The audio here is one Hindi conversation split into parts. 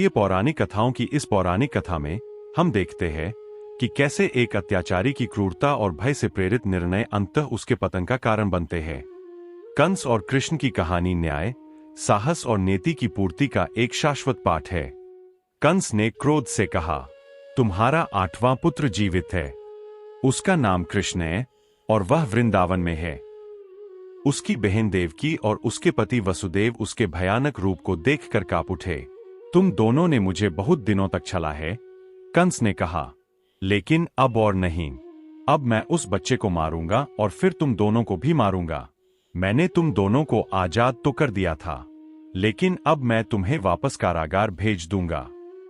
प्रिय पौराणिक कथाओं की इस पौराणिक कथा में हम देखते हैं कि कैसे एक अत्याचारी की क्रूरता और भय से प्रेरित निर्णय अंततः उसके पतन का कारण बनते हैं। कंस और कृष्ण की कहानी न्याय, साहस और नीति की पूर्ति का एक शाश्वत पाठ है। कंस ने क्रोध से कहा, तुम्हारा 8वां पुत्र जीवित है। उसका नाम कृष्ण है और वह वृंदावन में है। उसकी बहन देवकी और उसके पति वसुदेव उसके भयानक रूप को देखकर कांप उठे। तुम दोनों ने मुझे बहुत दिनों तक छला है, कंस ने कहा, लेकिन अब और नहीं। अब मैं उस बच्चे को मारूंगा और फिर तुम दोनों को भी मारूंगा। मैंने तुम दोनों को आजाद तो कर दिया था, लेकिन अब मैं तुम्हें वापस कारागार भेज दूंगा।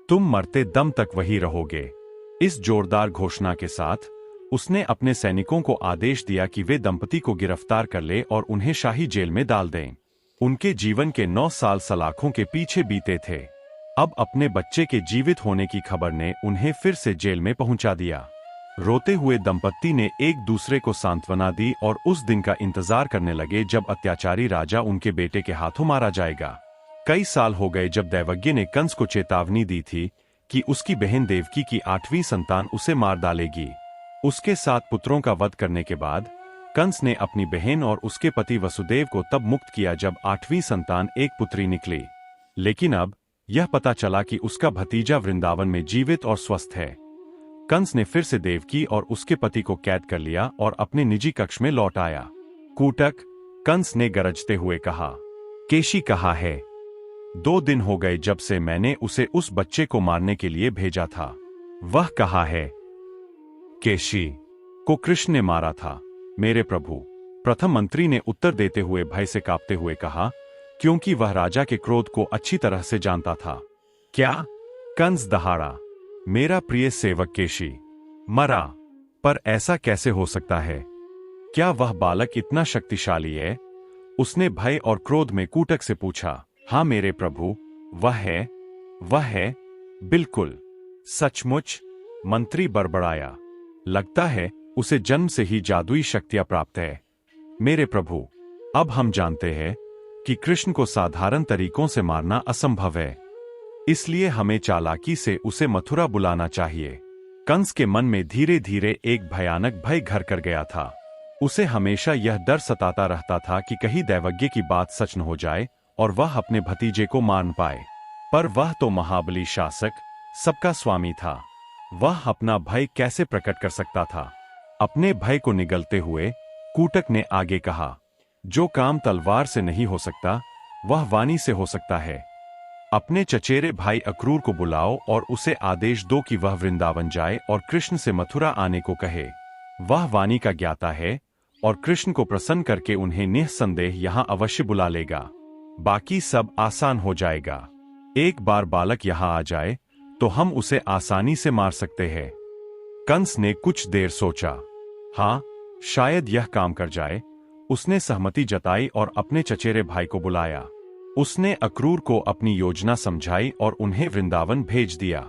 तुम मरते दम तक वही रहोगे। इस जोरदार घोषणा के साथ उसने अपने सैनिकों को आदेश दिया कि वे दंपति को गिरफ्तार कर ले और उन्हें शाही जेल में डाल दें। उनके जीवन के 9 साल सलाखों के पीछे बीते थे। अब अपने बच्चे के जीवित होने की खबर ने उन्हें फिर से जेल में पहुंचा दिया। रोते हुए दंपत्ति ने एक दूसरे को सांत्वना दी और उस दिन का इंतजार करने लगे जब अत्याचारी राजा उनके बेटे के हाथों मारा जाएगा। कई साल हो गए जब दैवज्ञ ने कंस को चेतावनी दी थी कि उसकी बहन देवकी की 8वीं संतान उसे मार डालेगी। उसके 7 पुत्रों का वध करने के बाद कंस ने अपनी बहन और उसके पति वसुदेव को तब मुक्त किया जब 8वीं संतान एक पुत्री निकली। लेकिन अब यह पता चला कि उसका भतीजा वृंदावन में जीवित और स्वस्थ है। कंस ने फिर से देवकी और उसके पति को कैद कर लिया और अपने निजी कक्ष में लौट आया। कूटक, कंस ने गरजते हुए कहा, केशी कहाँ है? 2 दिन हो गए जब से मैंने उसे उस बच्चे को मारने के लिए भेजा था। वह कहाँ है? केशी को कृष्ण ने मारा था, मेरे प्रभु, प्रथम मंत्री ने उत्तर देते हुए भय से कांपते हुए कहा, क्योंकि वह राजा के क्रोध को अच्छी तरह से जानता था। क्या? कंस दहाड़ा, मेरा प्रिय सेवक केशी मरा? पर ऐसा कैसे हो सकता है? क्या वह बालक इतना शक्तिशाली है? उसने भय और क्रोध में कूटक से पूछा। हाँ मेरे प्रभु, वह है, बिल्कुल, सचमुच, मंत्री बड़बड़ाया। लगता है उसे जन्म से ही जादुई शक्तियां प्राप्त है। मेरे प्रभु, अब हम जानते हैं कि कृष्ण को साधारण तरीकों से मारना असंभव है, इसलिए हमें चालाकी से उसे मथुरा बुलाना चाहिए। कंस के मन में धीरे धीरे एक भयानक भय घर कर गया था। उसे हमेशा यह डर सताता रहता था कि कहीं दैवज्ञ की बात सच न हो जाए और वह अपने भतीजे को मार न पाए। पर वह तो महाबली शासक, सबका स्वामी था। वह अपना भय कैसे प्रकट कर सकता था? अपने भय को निगलते हुए कूटक ने आगे कहा, जो काम तलवार से नहीं हो सकता वह वाणी से हो सकता है। अपने चचेरे भाई अक्रूर को बुलाओ और उसे आदेश दो कि वह वृंदावन जाए और कृष्ण से मथुरा आने को कहे। वह वाणी का ज्ञाता है और कृष्ण को प्रसन्न करके उन्हें निःसंदेह यहां अवश्य बुला लेगा। बाकी सब आसान हो जाएगा। एक बार बालक यहां आ जाए तो हम उसे आसानी से मार सकते हैं। कंस ने कुछ देर सोचा। हाँ, शायद यह काम कर जाए। उसने सहमति जताई और अपने चचेरे भाई को बुलाया। उसने अक्रूर को अपनी योजना समझाई और उन्हें वृंदावन भेज दिया।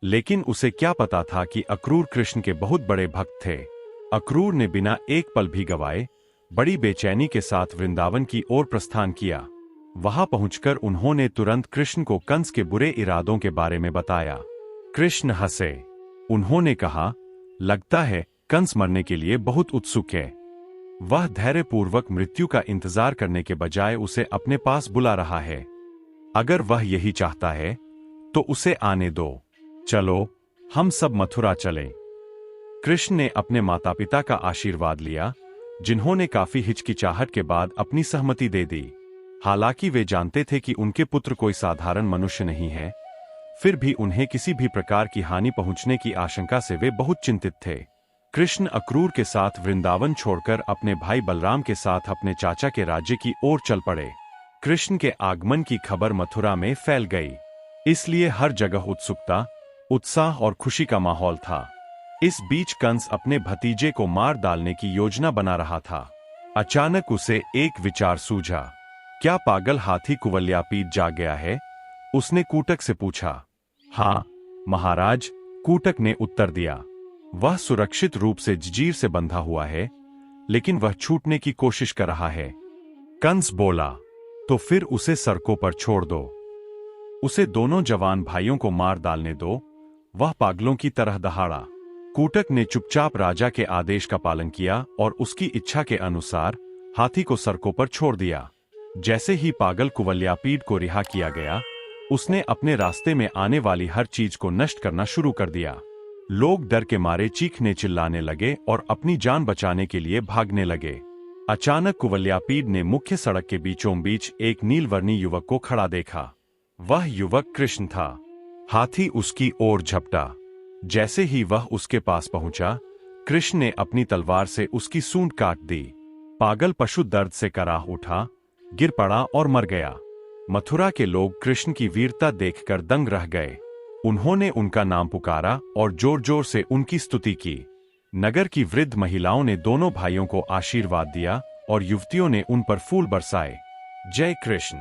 लेकिन उसे क्या पता था कि अक्रूर कृष्ण के बहुत बड़े भक्त थे। अक्रूर ने बिना एक पल भी गवाए बड़ी बेचैनी के साथ वृंदावन की ओर प्रस्थान किया। वहां पहुंचकर उन्होंने तुरंत कृष्ण को कंस के बुरे इरादों के बारे में बताया। कृष्ण हंसे। उन्होंने कहा, लगता है कंस मरने के लिए बहुत उत्सुक है। वह धैर्यपूर्वक मृत्यु का इंतजार करने के बजाय उसे अपने पास बुला रहा है। अगर वह यही चाहता है तो उसे आने दो। चलो, हम सब मथुरा चलें। कृष्ण ने अपने माता पिता का आशीर्वाद लिया, जिन्होंने काफी हिचकिचाहट के बाद अपनी सहमति दे दी। हालांकि वे जानते थे कि उनके पुत्र कोई साधारण मनुष्य नहीं है, फिर भी उन्हें किसी भी प्रकार की हानि पहुंचने की आशंका से वे बहुत चिंतित थे। कृष्ण अक्रूर के साथ वृंदावन छोड़कर अपने भाई बलराम के साथ अपने चाचा के राज्य की ओर चल पड़े। कृष्ण के आगमन की खबर मथुरा में फैल गई, इसलिए हर जगह उत्सुकता, उत्साह और खुशी का माहौल था। इस बीच कंस अपने भतीजे को मार डालने की योजना बना रहा था। अचानक उसे एक विचार सूझा। क्या पागल हाथी कुवलयापीठ जाग गया है? उसने कूटक से पूछा। हाँ महाराज, कूटक ने उत्तर दिया। वह सुरक्षित रूप से जंजीर से बंधा हुआ है, लेकिन वह छूटने की कोशिश कर रहा है। कंस बोला, तो फिर उसे सड़कों पर छोड़ दो। उसे दोनों जवान भाइयों को मार डालने दो। वह पागलों की तरह दहाड़ा। कूटक ने चुपचाप राजा के आदेश का पालन किया और उसकी इच्छा के अनुसार हाथी को सड़कों पर छोड़ दिया। जैसे ही पागल कुवलयापीड को रिहा किया गया, उसने अपने रास्ते में आने वाली हर चीज को नष्ट करना शुरू कर दिया। लोग डर के मारे चीखने चिल्लाने लगे और अपनी जान बचाने के लिए भागने लगे। अचानक कुवलयापीड ने मुख्य सड़क के बीचों बीच एक नीलवर्णी युवक को खड़ा देखा। वह युवक कृष्ण था। हाथी उसकी ओर झपटा। जैसे ही वह उसके पास पहुंचा, कृष्ण ने अपनी तलवार से उसकी सूंड काट दी। पागल पशु दर्द से कराह उठा, गिर पड़ा और मर गया। मथुरा के लोग कृष्ण की वीरता देखकर दंग रह गए। उन्होंने उनका नाम पुकारा और जोर जोर से उनकी स्तुति की। नगर की वृद्ध महिलाओं ने दोनों भाइयों को आशीर्वाद दिया और युवतियों ने उन पर फूल बरसाए। जय कृष्ण,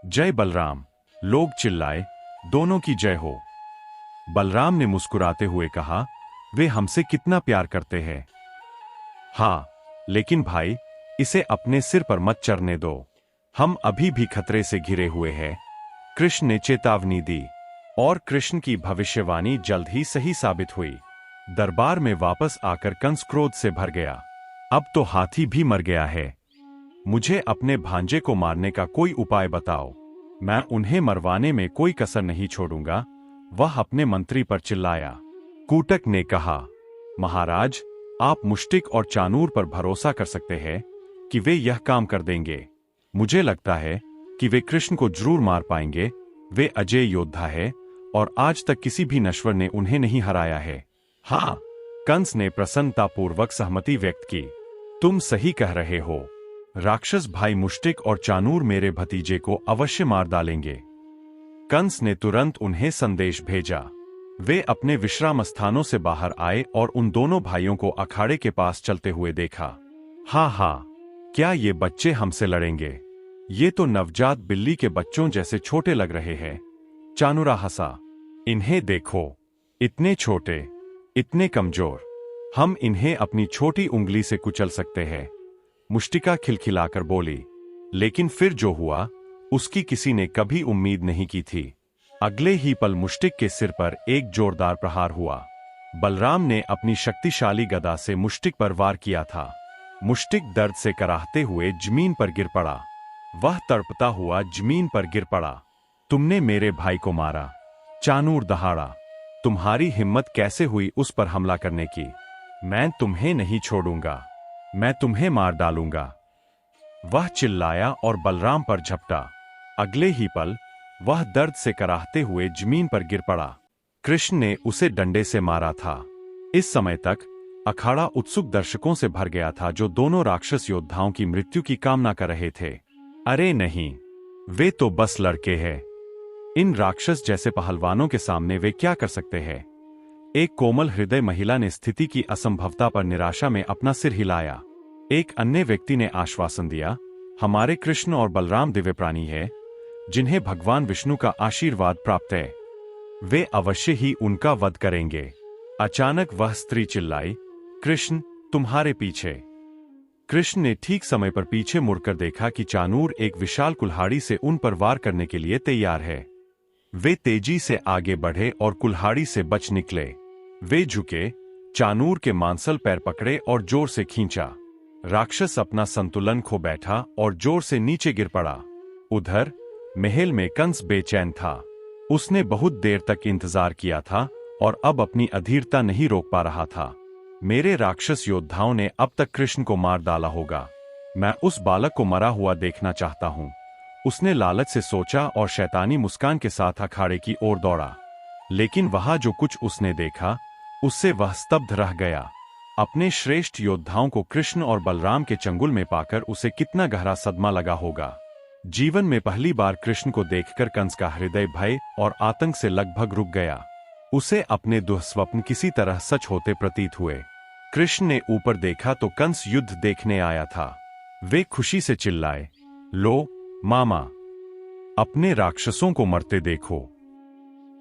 जय बलराम, लोग चिल्लाए, दोनों की जय हो। बलराम ने मुस्कुराते हुए कहा, वे हमसे कितना प्यार करते हैं। हाँ, लेकिन भाई, इसे अपने सिर पर मत चढ़ने दो। हम अभी भी खतरे से घिरे हुए हैं। कृष्ण ने चेतावनी दी और कृष्ण की भविष्यवाणी जल्द ही सही साबित हुई। दरबार में वापस आकर कंस क्रोध से भर गया। अब तो हाथी भी मर गया है। मुझे अपने भांजे को मारने का कोई उपाय बताओ। मैं उन्हें मरवाने में कोई कसर नहीं छोड़ूंगा। वह अपने मंत्री पर चिल्लाया। कूटक ने कहा, महाराज, आप मुष्टिक और चानूर पर भरोसा कर सकते हैं कि वे यह काम कर देंगे। मुझे लगता है कि वे कृष्ण को जरूर मार पाएंगे। वे अजय योद्धा है और आज तक किसी भी नश्वर ने उन्हें नहीं हराया है। हाँ, कंस ने प्रसन्नतापूर्वक सहमति व्यक्त की। तुम सही कह रहे हो। राक्षस भाई मुष्टिक और चानूर मेरे भतीजे को अवश्य मार डालेंगे। कंस ने तुरंत उन्हें संदेश भेजा। वे अपने विश्राम स्थानों से बाहर आए और उन दोनों भाइयों को अखाड़े के पास चलते हुए देखा। हाँ हाँ, क्या ये बच्चे हमसे लड़ेंगे? ये तो नवजात बिल्ली के बच्चों जैसे छोटे लग रहे हैं। चानूरा हंसा। इन्हें देखो, इतने छोटे, इतने कमजोर। हम इन्हें अपनी छोटी उंगली से कुचल सकते हैं। मुष्टिका खिलखिलाकर बोली। लेकिन फिर जो हुआ, उसकी किसी ने कभी उम्मीद नहीं की थी। अगले ही पल मुष्टिक के सिर पर एक जोरदार प्रहार हुआ। बलराम ने अपनी शक्तिशाली गदा से मुष्टिक पर वार किया था। मुष्टिक दर्द से कराहते हुए जमीन पर गिर पड़ा। वह तड़पता हुआ जमीन पर गिर पड़ा। तुमने मेरे भाई को मारा। चानूर दहाड़ा। तुम्हारी हिम्मत कैसे हुई उस पर हमला करने की? मैं तुम्हें नहीं छोड़ूंगा। मैं तुम्हें मार डालूंगा। वह चिल्लाया और बलराम पर झपटा। अगले ही पल वह दर्द से कराहते हुए जमीन पर गिर पड़ा। कृष्ण ने उसे डंडे से मारा था। इस समय तक अखाड़ा उत्सुक दर्शकों से भर गया था जो दोनों राक्षस योद्धाओं की मृत्यु की कामना कर रहे थे। अरे नहीं, वे तो बस लड़के हैं। इन राक्षस जैसे पहलवानों के सामने वे क्या कर सकते हैं? एक कोमल हृदय महिला ने स्थिति की असंभवता पर निराशा में अपना सिर हिलाया। एक अन्य व्यक्ति ने आश्वासन दिया, हमारे कृष्ण और बलराम दिव्य प्राणी है, जिन्हें भगवान विष्णु का आशीर्वाद प्राप्त है। वे अवश्य ही उनका वध करेंगे। अचानक वह स्त्री चिल्लाई, कृष्ण, तुम्हारे पीछे। कृष्ण ने ठीक समय पर पीछे मुड़कर देखा कि चानूर एक विशाल कुल्हाड़ी से उन पर वार करने के लिए तैयार है। वे तेजी से आगे बढ़े और कुल्हाड़ी से बच निकले। वे झुके, चानूर के मांसल पैर पकड़े और जोर से खींचा। राक्षस अपना संतुलन खो बैठा और जोर से नीचे गिर पड़ा। उधर महल में कंस बेचैन था। उसने बहुत देर तक इंतजार किया था और अब अपनी अधीरता नहीं रोक पा रहा था। मेरे राक्षस योद्धाओं ने अब तक कृष्ण को मार डाला होगा। मैं उस बालक को मरा हुआ देखना चाहता हूं। उसने लालच से सोचा और शैतानी मुस्कान के साथ अखाड़े की ओर दौड़ा। लेकिन वहां जो कुछ उसने देखा, उससे वह स्तब्ध रह गया। अपने श्रेष्ठ योद्धाओं को कृष्ण और बलराम के चंगुल में पाकर उसे कितना गहरा सदमा लगा होगा। जीवन में पहली बार कृष्ण को देखकर कंस का हृदय भय और आतंक से लगभग रुक गया। उसे अपने दुस्वप्न किसी तरह सच होते प्रतीत हुए। कृष्ण ने ऊपर देखा तो कंस युद्ध देखने आया था। वे खुशी से चिल्लाए, लो मामा, अपने राक्षसों को मरते देखो।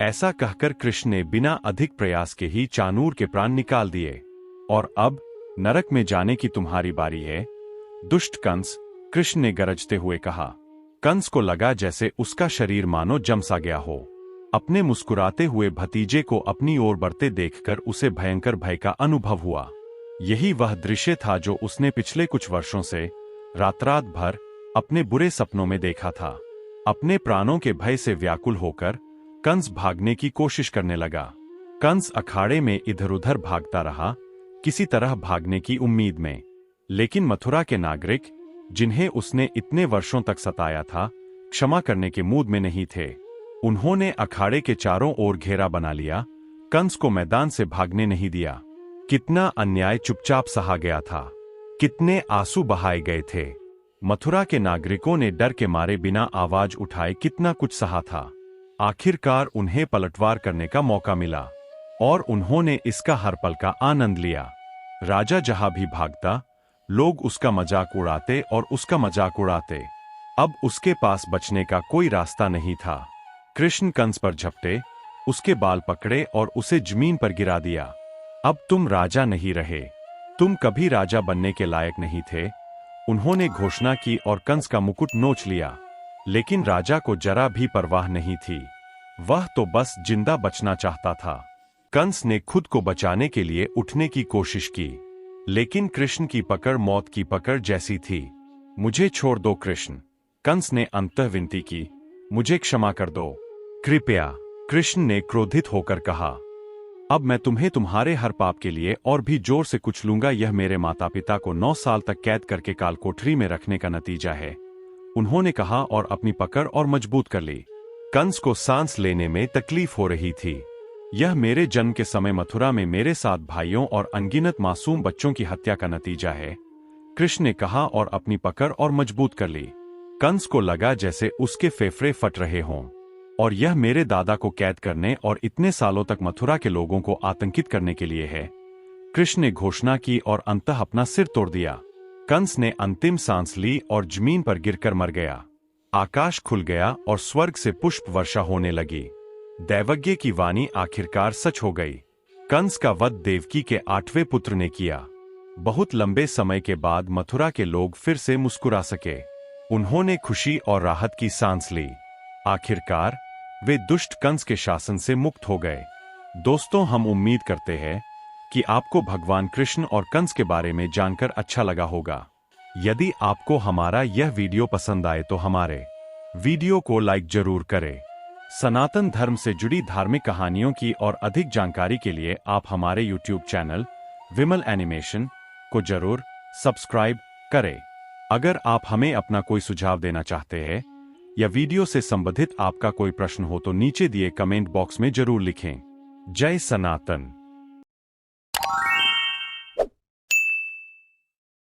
ऐसा कहकर कृष्ण ने बिना अधिक प्रयास के ही चानूर के प्राण निकाल दिए। और अब नरक में जाने की तुम्हारी बारी है, दुष्ट कंस, कृष्ण ने गरजते हुए कहा। कंस को लगा जैसे उसका शरीर मानो जम सा गया हो। अपने मुस्कुराते हुए भतीजे को अपनी ओर बढ़ते देखकर उसे भयंकर भय का अनुभव हुआ। यही वह दृश्य था जो उसने पिछले कुछ वर्षों से रात भर अपने बुरे सपनों में देखा था। अपने प्राणों के भय से व्याकुल होकर कंस भागने की कोशिश करने लगा। कंस अखाड़े में इधर उधर भागता रहा, किसी तरह भागने की उम्मीद में। लेकिन मथुरा के नागरिक, जिन्हें उसने इतने वर्षों तक सताया था, क्षमा करने के मूड में नहीं थे। उन्होंने अखाड़े के चारों ओर घेरा बना लिया, कंस को मैदान से भागने नहीं दिया। कितना अन्याय चुपचाप सहा गया था, कितने आंसू बहाए गए थे। मथुरा के नागरिकों ने डर के मारे बिना आवाज उठाए कितना कुछ सहा था। आखिरकार उन्हें पलटवार करने का मौका मिला और उन्होंने इसका हर पल का आनंद लिया। राजा जहां भी भागता, लोग उसका मजाक उड़ाते और उसका मजाक उड़ाते। अब उसके पास बचने का कोई रास्ता नहीं था। कृष्ण कंस पर झपटे, उसके बाल पकड़े और उसे जमीन पर गिरा दिया। अब तुम राजा नहीं रहे, तुम कभी राजा बनने के लायक नहीं थे, उन्होंने घोषणा की और कंस का मुकुट नोच लिया। लेकिन राजा को जरा भी परवाह नहीं थी, वह तो बस जिंदा बचना चाहता था। कंस ने खुद को बचाने के लिए उठने की कोशिश की, लेकिन कृष्ण की पकड़ मौत की पकड़ जैसी थी। मुझे छोड़ दो कृष्ण, कंस ने अंततः विनती की, मुझे क्षमा कर दो कृपया। कृष्ण ने क्रोधित होकर कहा, अब मैं तुम्हें तुम्हारे हर पाप के लिए और भी जोर से कुछ लूंगा। यह मेरे माता पिता को 9 साल तक कैद करके काल कोठरी में रखने का नतीजा है, उन्होंने कहा और अपनी पकड़ और मजबूत कर ली। कंस को सांस लेने में तकलीफ हो रही थी। यह मेरे जन्म के समय मथुरा में मेरे 7 भाइयों और अनगिनत मासूम बच्चों की हत्या का नतीजा है, कृष्ण ने कहा और अपनी पकड़ और मजबूत कर ली। कंस को लगा जैसे उसके फेफड़े फट रहे हों। और यह मेरे दादा को कैद करने और इतने सालों तक मथुरा के लोगों को आतंकित करने के लिए है, कृष्ण ने घोषणा की और अंततः अपना सिर तोड़ दिया। कंस ने अंतिम सांस ली और जमीन पर गिरकर मर गया। आकाश खुल गया और स्वर्ग से पुष्प वर्षा होने लगी। दैवज्ञ की वाणी आखिरकार सच हो गई। कंस का वध देवकी के 8वें पुत्र ने किया। बहुत लंबे समय के बाद मथुरा के लोग फिर से मुस्कुरा सके। उन्होंने खुशी और राहत की सांस ली। आखिरकार वे दुष्ट कंस के शासन से मुक्त हो गए। दोस्तों, हम उम्मीद करते हैं कि आपको भगवान कृष्ण और कंस के बारे में जानकर अच्छा लगा होगा। यदि आपको हमारा यह वीडियो पसंद आए तो हमारे वीडियो को लाइक जरूर करें। सनातन धर्म से जुड़ी धार्मिक कहानियों की और अधिक जानकारी के लिए आप हमारे YouTube चैनल विमल एनिमेशन को जरूर सब्सक्राइब करें। अगर आप हमें अपना कोई सुझाव देना चाहते हैं या वीडियो से संबंधित आपका कोई प्रश्न हो तो नीचे दिए कमेंट बॉक्स में जरूर लिखें। जय सनातन।